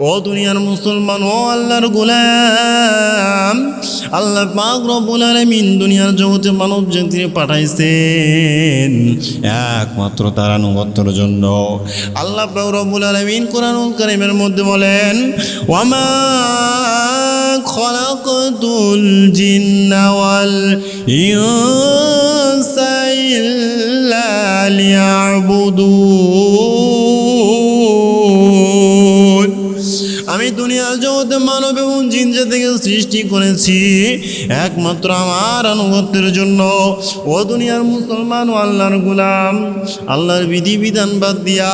ও দুনিয়ার মুসলমান, ও আল্লাহর গোলাম, আল্লাহ পাক রব্বুল আলামিন দুনিয়ার জগতে মানব জাতিকে পাঠাইছেন একমাত্র তার আনুগত্যের জন্য। আল্লাহ পাক রব্বুল আলামিন কোরআনুল কারীমের মধ্যে বলেন, ওয়ামা খালাকাতুল জিন্না ওয়াল ইনসা ইল্লা লিয়াবুদুন। আমি দুনিয়ার জগতে মানব এবং জিন জাতিকে সৃষ্টি করেছি একমাত্র আমার আনুগত্যের জন্য। ও দুনিয়ার মুসলমান ও আল্লাহর গোলাম, আল্লাহর বিধিবিধান বাদ দিয়া,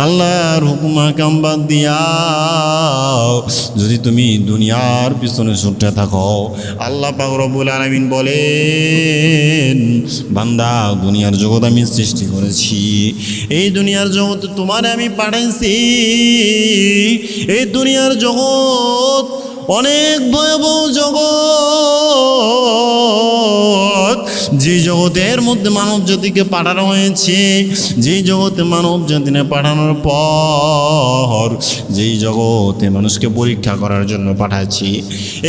আল্লাহর হুকুম হাকাম বাদ দিয়া যদি তুমি দুনিয়ার পিছনে ছুটতে থাকো, আল্লাহ পাক রব্বুল আলামিন বলেন, বান্দা দুনিয়ার জগৎ আমি সৃষ্টি করেছি, এই দুনিয়ার জগতে তোমারে আমি পাঠাইছি। এই দুনিয়ার জগৎ অনেক ভয়াবহ জগৎ, যে জগতের মধ্যে মানব জাতিকে পাঠানো হয়েছে, যেই জগতে মানব জাতিকে পাঠানোর পর যেই জগতে মানুষকে পরীক্ষা করার জন্য পাঠাচ্ছি,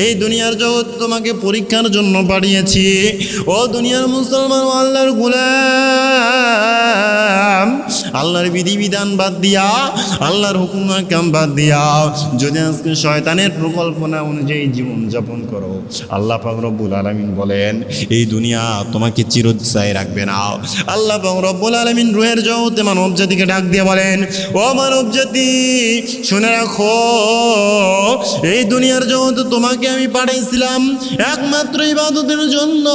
এই দুনিয়ার জগৎ তোমাকে পরীক্ষার জন্য পাঠিয়েছি। ও দুনিয়ার মুসলমান, আল্লাহর গোলাম, আল্লাহর বিধিবিধান বাদ দিয়া, আল্লাহর হুকুম হাকাম বাদ দিয়া যদি আজকে শয়তানের পরিকল্পনা অনুযায়ী জীবন যাপন করো, আল্লাহ পাক রব্বুল আলামিন বলেন এই দুনিয়া তোমাকে চিরস্থায়ী রাখবে না। আল্লাহ পাক রব্বুল আলামিন রূহের জগতে মানব জাতিকে ডাক দিয়ে বলেন, ও মানব জাতি শুনে রাখো, এই দুনিয়ার জগতে তোমাকে আমি পাঠাইছিলাম একমাত্র ইবাদতের জন্য।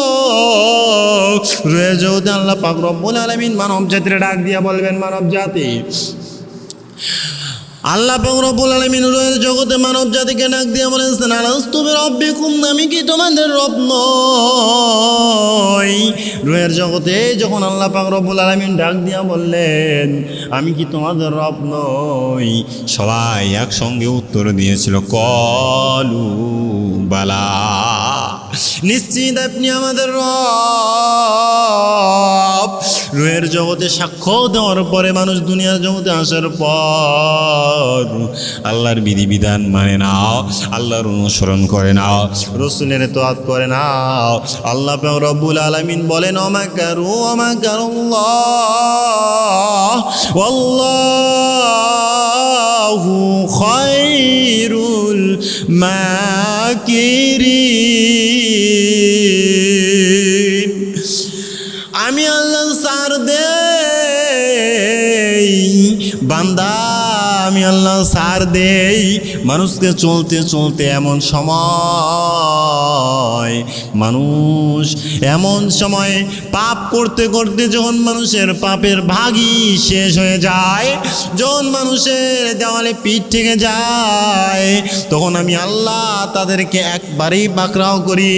রূহের জগতে আল্লাহ পাক রব্বুল আলামিন মানব জাতির ডাক দিয়ে বলবেন, মানব জাতি, আল্লাহ পাক রব্বুল আলামিন রূহের জগতে মানব জাতিকে ডাক দিয়ে বলেছেন, আলাস্তু বিরাব্বিকুম, আমি কি তোমাদের রব নই? রূহের জগতে যখন আল্লাহ পাক রব্বুল আলামিন ডাক দিয়া বললেন আমি কি তোমাদের রব নই, সবাই একসঙ্গে উত্তর দিয়েছিল, কলু বালা, নিশ্চিত আপনি আমাদের রব। রূহের জগতে সাক্ষ্য দেওয়ার পরে মানুষ দুনিয়ার জগতে আসার পর আল্লাহর বিধিবিধান মানে নাও, আল্লাহর অনুসরণ করে নাও, রাসূলের ইতাআত করে নাও। আল্লাহ পাক রব্বুল আলামিন বলেন, ওমাকারু ওমাকারুল্লাহ ওয়াল্লাহু খায়রুল মাকিরিন। আমি আল্লাহ সার দেই বান্দা, আমি আল্লাহ সার দেই মানুষকে চলতে চলতে এমন সময়, মানুষ এমন সময় পাপ করতে করতে যখন মানুষের পাপের ভাগই শেষ হয়ে যায়, যখন মানুষের দেওয়ালে পিঠ থেকে যায়, তখন আমি আল্লাহ তাদেরকে একবারেই পাকড়াও করি।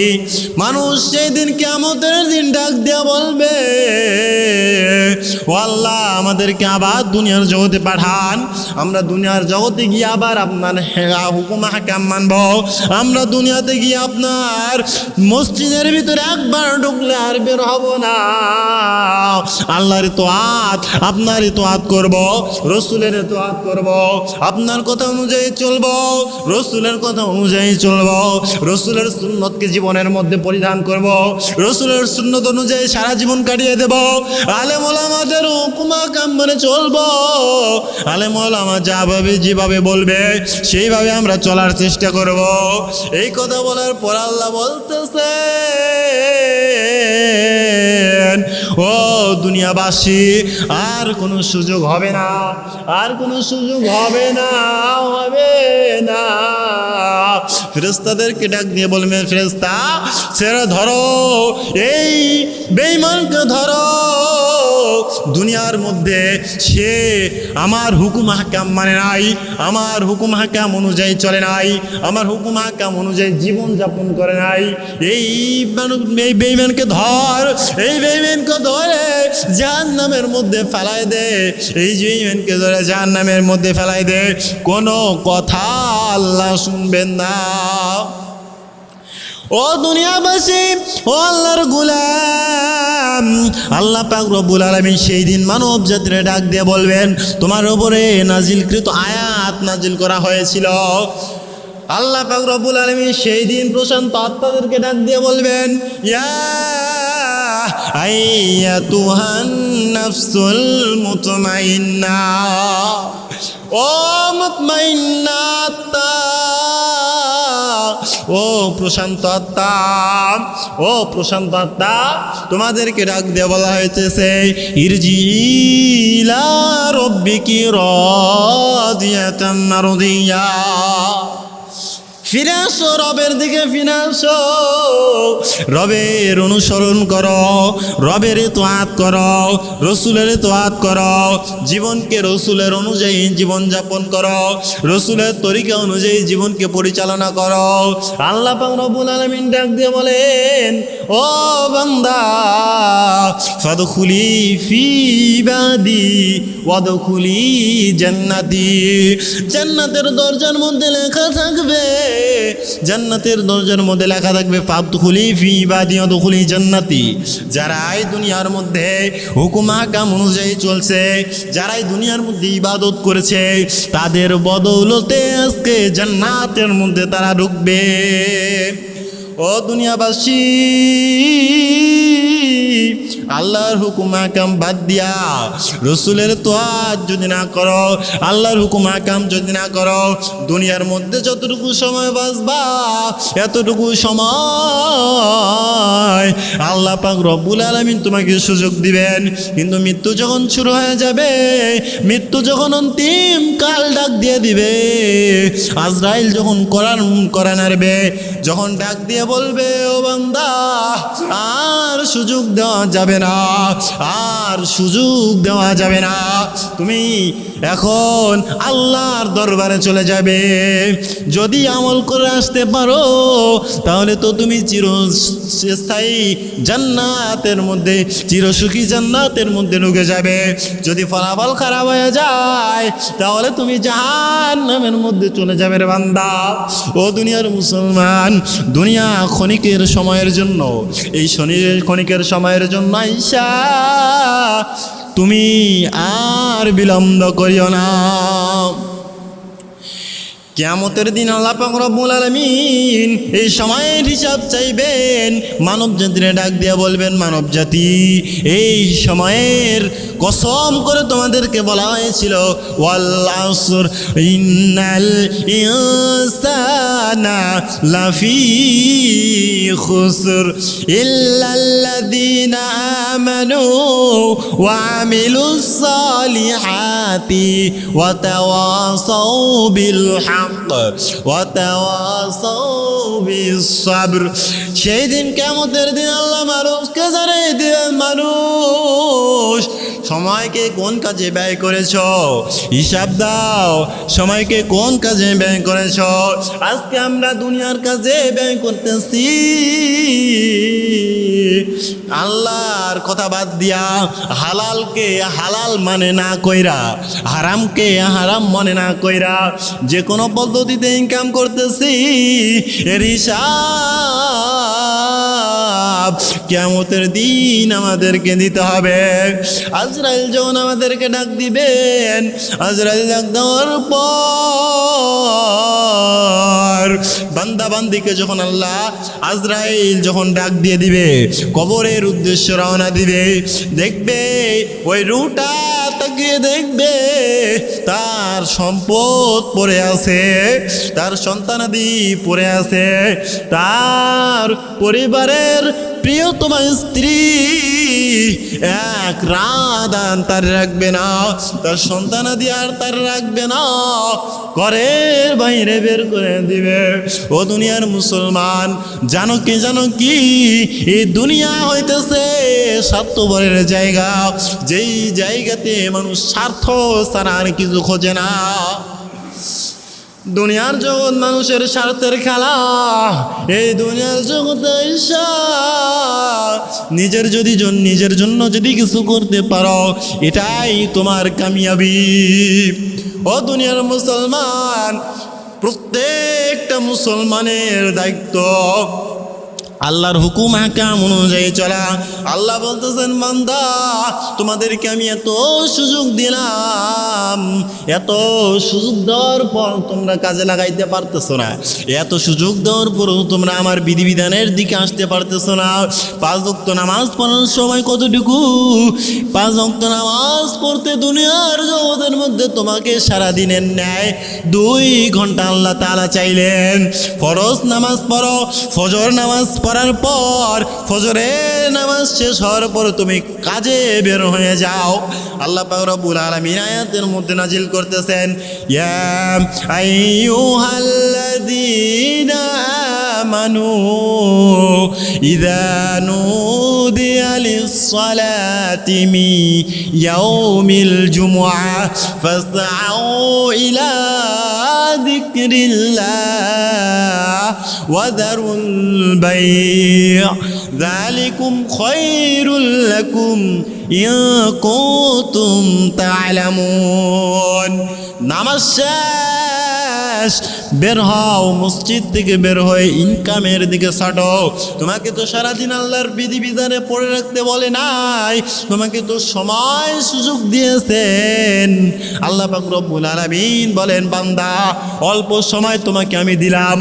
মানুষ সেই দিন কিয়ামতের দিন ডাক দেয়া বলবে, ও আল্লাহ আমাদেরকে আবার দুনিয়ার জগতে পাঠান, আমরা দুনিয়ার জগতে গিয়ে আবার আপনার হুকুম হাকাম মানব, আমরা দুনিয়াতে গিয়ে আপনার মসজিদের ভিতরে একবার ঢুকলে আর বের হব না। আল্লাহর ইতাআত, আপনার ইতাআত করব, রাসূলের ইতাআত করব, আপনার কথা অনুযায়ী চলব, রাসূলের কথা অনুযায়ী চলব, রাসূলের সুন্নতকে জীবনের মধ্যে পরিধান করব, রাসূলের সুন্নত অনুযায়ী সারা জীবন কাটিয়ে দেব, আলেম ওলামাদের হুকুম হাকাম মেনে চলব, আলেম ওলামা যেভাবে বলবে সেইভাবে আমরা চলার চেষ্টা করব। এই কথা বলার পর আল্লাহ বলতেছে, ও দুনিয়াবাসী, আর কোনো সুযোগ হবে না, আর কোনো সুযোগ হবে না, হবে না। ফেরেশতাদেরকে ডাক দিয়ে বলবেন, ফেরেশতা ছেড়ে ধরো, এই বেঈমানকে ধরো, দুনিয়ার মধ্যে সে আমার হুকুম হাকাম মানে নাই, আমার হুকুম হাকাম অনুযায়ী চলে নাই, আমার হুকুম হাকাম অনুযায়ী জীবন যাপন করে নাই, এই বেঈমানকে ধর, এই বেঈমানকে ধরে জাহান্নামের মধ্যে ফেলাই দে, এই বেঈমানকে ধরে জাহান্নামের মধ্যে ফেলাই দে। কোনো কথা আল্লাহ শুনবেন না। ও দুনিয়াবাসী, ও আল্লাহর গোলাম, আল্লাহ পাক রব্বুল আলামিন সেই দিন মানব জাতিরে ডাক দিয়ে বলবেন, তোমার উপরে নাজিলকৃত আয়াত নাজিল করা হয়েছিল। আল্লাহ পাক রব্বুল আলামিন সেই দিন প্রশান্ত আত্মাদেরকে ডাক দিয়ে বলবেন, ইয়া আইয়াতুহান নাফসুল মুতমাইন্না, ও মুতমাইন্না আত্মা, ও প্রশান্ত আত্মা, ও প্রশান্ত আত্মা, তোমাদেরকে ডাক দিয়ে বলা হয়েছে, ইরজি ইলা রাব্বিকি রাদিয়াতাম মারদিয়া, ফিরে আসো রবের দিকে, ফিরে আসো, রবের অনুসরণ করো, রবের তোয়াত করো, রসুলের তোয়াত করো, জীবনকে রসুলের অনুযায়ী জীবনযাপন করো, রসুলের তরিকা অনুযায়ী জীবনকে পরিচালনা করো। আল্লাহ পাক রব্বুল আলামিন ডাক দিয়ে বলেন, ও বান্দা, ফাদখুলি ফি ইবাদি ওয়াদখুলি জান্নাতি, জান্নাতের দরজার মধ্যে লেখা থাকবে, জান্নাতের দরজার মধ্যে লেখা থাকবে, ফাদখুলি ফি ইবাদি ওয়াদখুলি জান্নাতি, যারা এই দুনিয়ার মধ্যে হুকুম আহকাম অনুযায়ী চলছে, যারা এই দুনিয়ার মধ্যে ইবাদত করেছে, তাদের বদৌলতে আজকে জান্নাতের মধ্যে তারা ঢুকবে। ও দুনিয়াবাসী, আল্লাহর হুকুম আহকাম বাদ দিয়া রসুলের তোয়াত যদি না করো, আল্লাহর হুকুম আহকাম যদি না করো, দুনিয়ার মধ্যে যতটুকু সময় বাঁচবা এতটুকু সময় আল্লাহ পাক রব্বুল আলামিন তোমাকে সুযোগ দিবেন। কিন্তু মৃত্যু যখন শুরু হয়ে যাবে, মৃত্যু যখন অন্তিম কাল ডাক দিয়ে দিবে, আজরাইল যখন করা নাড়বে, যখন ডাক দিয়ে বলবে, ও বান্দা, আর সুযোগ দেওয়া যাবে না, আর সুযোগ দেওয়া যাবে না, তুমি এখন আল্লাহর দরবারে চলে যাবে। যদি আমল করে আসতে পারো তাহলে তো তুমি চিরস্থায়ী জান্নাতের মধ্যে, চিরসুখী জান্নাতের মধ্যে ঢুকে যাবে। যদি ফলাফল খারাপ হয়ে যায় তাহলে তুমি জাহান্নামের মধ্যে চলে যাবে রে বান্দা। ও দুনিয়ার মুসলমান, দুনিয়া ক্ষণিকের সময়ের জন্য, এই ক্ষণিকের সময়ের জন্য আইসা তুমি আর বিলম্ব করিও না। কিয়ামতের দিন আল্লাহ পাক রব্বুল আলামিন এই সময়ের হিসাব চাইবেন, মানব জাতিরে ডাক দিয়ে বলবেন, মানব জাতি, এই সময়ের কসম করে তোমাদেরকে বলা হয়েছিল, ওয়াল আসর ইন্নাল ইনসানা লাফি খুসর ইল্লাল্লাযীনা আমানু ওয়া আমিলুস সালিহাতি ওয়া তাওয়াসাউ বিল হক ওয়া তাওয়াসাউ বিস সাবর। সেই দিন কিয়ামতের দিন আল্লাহ মানুষকে জানিয়ে দিবেন, মানুষ সময়কে কোন কাজে ব্যয় করেছ, হিসাব দাও, সময়কে কোন কাজে ব্যয় করেছ। আজকে আমরা দুনিয়ার কাজে ব্যয় করতেছি, আল্লাহর কথা বাদ দিয়া হালালকে হালাল মানে না কইরা, হারামকে হারাম মনে না কইরা যে কোনো পদ্ধতিতে ইনকাম করতেছি, এর হিসাব কিয়ামতের দিন আমাদেরকে দিতে হবে। আজরাইল যখন আমাদেরকে ডাক দিবেন, আজরাইল ডাক দেওয়ার পর বান্দা বান্দিকে যখন আল্লাহ আজরাইল যখন ডাক দিয়ে দিবে, কবরের উদ্দেশ্যে রওনা দিবে, দেখবে ওই রুটা তাকিয়ে দেখবে তার সম্পদ পড়ে আছে, তার সন্তানাদি পড়ে আছে, তার পরিবারের প্রিয়তমা স্ত্রী এক রাত তার রাখবে না, তার সন্তানাদি আর তার রাখবে না, ঘরের বাইরে বের করে দিবে। ও দুনিয়ার মুসলমান, জানো কি এই দুনিয়া হইতেছে স্বার্থপরের জায়গা, যেই জায়গাতে মানুষ স্বার্থ ছাড়া আর কিছু খোঁজে না। দুনিয়ার জগৎ মানুষের স্বার্থের খেলা। এই দুনিয়ার জগতে নিজের জন্য যদি কিছু করতে পারো, এটাই তোমার কামিয়াবি। ও দুনিয়ার মুসলমান, প্রত্যেকটা মুসলমানের দায়িত্ব আল্লাহর হুকুম হাকাম অনুযায়ী চলা। আল্লাহ বলতেছেন বান্দা তোমাদেরকে আমি এত সুযোগ দিলাম, এত সুযোগ দেওয়ার পর তোমরা কাজে লাগাইতে পারতেছো না, এত সুযোগ দেওয়ার পরেও তোমরা আমার বিধিবিধানের দিকে আসতে পারতেছো না। 5 ওয়াক্ত নামাজ পড়ার সময় কতটুকু? 5 ওয়াক্ত নামাজ পড়তে দুনিয়ার জগতের মধ্যে তোমাকে সারাদিনের ন্যায় 2 ঘন্টা আল্লাহ তাআলা চাইলেন। ফরজ নামাজ পড়ো, ফজর নামাজ পড়ার পর ফজরের নামাজ শেষ হওয়ার পর তুমি কাজে বের হয়ে যাও। আল্লাহ পাক রব্বুল আলামিন আয়াতের মধ্যে নাজিল করতেছেন, ইয়া আইয়ুহাল্লাযীনা আমানু ইযা নুদিয়া লিস-সালাতি মিন ইয়াউমিল জুমআহ ফাসআউ ইলা যিকরিল্লাহ ওয়া যারুল বাই', যালিকুম খায়রুল লাকুম ইন কুনতুম তা'লামুন। নামাজ শেষ, বের হও, মসজিদ থেকে বের হয়ে ইনকামের দিকে ছাটো। তোমাকে তো সারাদিন আল্লাহর বিধিবিধানে পড়ে রাখতে বলে নাই, তোমাকে তো সময় সুযোগ দিয়েছেন। আল্লাহ পাক রব্বুল আলামিন বলেন বান্দা অল্প সময় তোমাকে আমি দিলাম,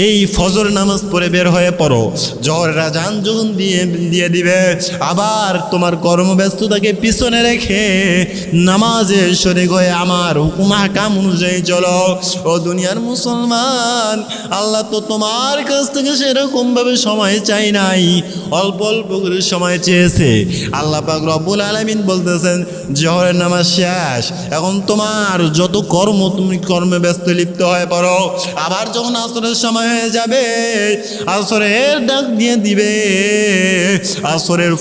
এই ফজর নামাজ পড়ে বের হয়ে পড়ো, জোহরের আযান যখন দিয়ে দিবে আবার তোমার কর্মব্যস্ততাকে পিছনে রেখে নামাজে শরীক হয়ে আমার হুকুম হাকাম অনুযায়ী চলো। ও দুনিয়ার মুসলমান, আল্লাহ তো তোমার কাছ থেকে সেরকমভাবে সময় চাই নাই, অল্প অল্প করে সময় চেয়েছে। আল্লাহ পাক রব্বুল আলামিন বলতেছেন জোহরের নামাজ শেষ, এখন তোমার যত কর্ম তুমি কর্মে ব্যস্ত লিপ্ত হয়ে পড়ো। আবার যখন আসরের সময় হয়ে যাবে, আসরের ডাক দিয়ে দিবে, আসরের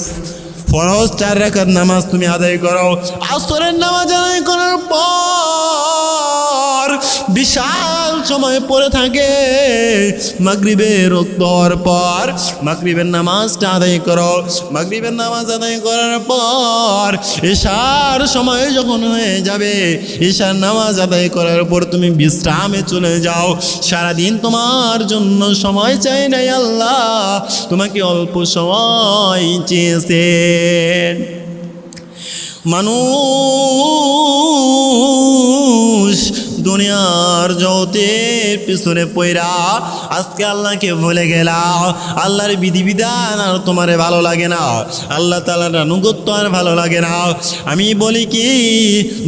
ফরজ 4 রাকাত নামাজ তুমি আদায় করো। আসরের নামাজ আদায় করার পর বিশাল সময় পড়ে থাকে, মাগরিবের ওয়াক্ত হওয়ার পর মাগরিবের নামাজটা আদায় করো। মাগরিবের নামাজ আদায় করার পর ঈশার সময় যখন হয়ে যাবে, ঈশার নামাজ আদায় করার পর তুমি বিশ্রামে চলে যাও। সারাদিন তোমার জন্য সময় চাই নাই, আল্লাহ তোমাকে অল্প সময় চেয়েছেন। মানুষ দুনিয়ার জগতের পিছনে পয়রা আজকে আল্লাহকে ভুলে গেলা, আল্লাহর বিধিবিধান আর তোমারে ভালো লাগে না, আল্লাহ তাআলার আনুগত্য আর ভালো লাগে না। আমি বলি কি,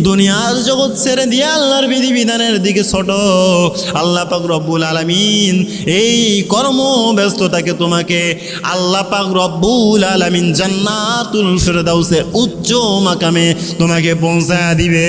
দুনিয়ার জগৎ ছেড়ে দিয়ে আল্লাহর বিধিবিধানের দিকে ছোট। আল্লাহ পাক রব্বুল আলামিন এই কর্ম ব্যস্ততাকে তোমাকে আল্লাহ পাক রব্বুল আলামিন জান্নাতুল ফিরদাউসের উচ্চ মাকামে তোমাকে পৌঁছায় দিবে।